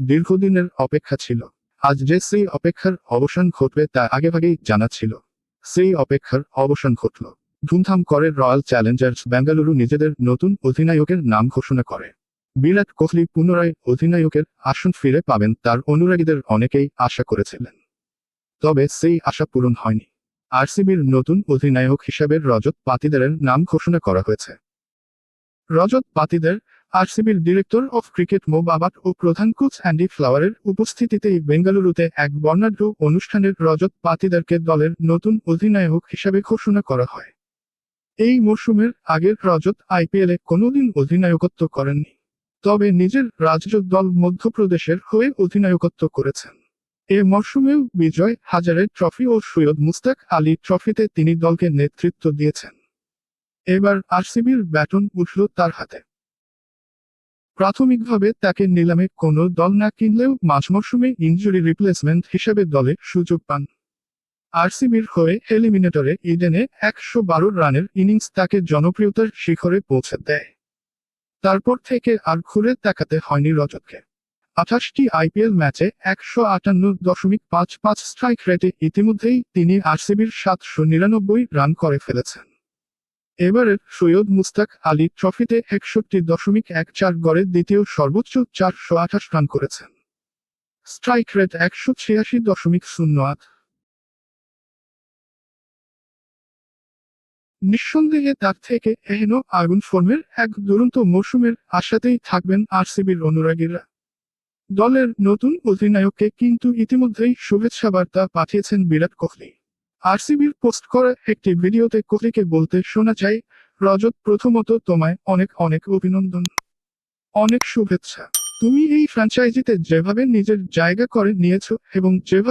দীর্ঘদিনের অপেক্ষা ছিল। আজ যে সেই অপেক্ষার অবসান ঘটবে তা আগেভাগেই জানা ছিল। সেই অপেক্ষার অবসান ঘটল। ধুমধাম করে রয়্যাল চ্যালেঞ্জার্স বেঙ্গালুরু নিজেদের নতুন অধিনায়কের নাম ঘোষণা করে। বিরাট কোহলি পুনরায় অধিনায়কের আসন ফিরে পাবেন তার অনুরাগীদের অনেকেই আশা করেছিলেন। তবে সেই আশা পূরণ হয়নি। আরসিবির নতুন অধিনায়ক হিসাবে রজত পাতিদারের নাম ঘোষণা করা হয়েছে। Rajat Patidar আরসিবির director of cricket মো বাবাট ও প্রধান কোচ অ্যান্ডি ফ্লাওয়ারের উপস্থিতিতেই বেঙ্গালুরুতে এক বর্ণাঢ্য অনুষ্ঠানের রজত পাতিদারকে দলের নতুন অধিনায়ক হিসাবে ঘোষণা করা হয়। এই মরশুমের আগের রজত আইপিএলে কোনোদিন অধিনায়কত্ব করেননি। তবে নিজের রাজ্য দল মধ্যপ্রদেশের হয়ে অধিনায়কত্ব করেছেন। এ মরশুমেও বিজয় হাজারে ট্রফি ও সৈয়দ মুস্তাক আলী ট্রফিতে তিনি দলকে নেতৃত্ব দিয়েছেন। এবার আরসিবির ব্যাটন উঠল তার হাতে। প্রাথমিকভাবে তাকে নিলামে কোনো দল না কিনলেও মাঝ মরশুমে ইনজুরি রিপ্লেসমেন্ট হিসেবে দলে সুযোগ পান। আরসিবির হয়ে এলিমিনেটরে ইডেনে ১১২ রানের ইনিংস তাকে জনপ্রিয়তার শিখরে পৌঁছে দেয়। তারপর থেকে আর ঘুরে তাকাতে হয়নি রজতকে। ২৮টি আইপিএল ম্যাচে ১৫৮.৫৫ স্ট্রাইক রেটে ইতিমধ্যেই তিনি আরসিবির ৭৯৯ রান করে ফেলেছেন। এবারের সৈয়দ মুস্তাক আলী ট্রফিতে ৬১.১৪ গড়ে দ্বিতীয় সর্বোচ্চ ৪২৮ রান করেছেন। Strike rate ১৮৬.০৮। নিঃসন্দেহে তার থেকে এহেন আগুন ফর্মের এক দুরন্ত মরশুমের আশাতেই থাকবেন আরসিবির অনুরাগীরা। দলের নতুন অধিনায়ককে কিন্তু ইতিমধ্যেই শুভেচ্ছা বার্তা পাঠিয়েছেন বিরাট কোহলি। আরসিবির পোস্ট করা একটি ভিডিওতে কোহলিকে বলতে শোনা যায়, রজত, প্রথমত তোমায় অনেক অনেক অভিনন্দন, অনেক শুভেচ্ছা। তুমি এই ফ্র্যাঞ্চাইজিতে যেভাবে নিজের জায়গা করে নিয়েছো এবং যেভাবে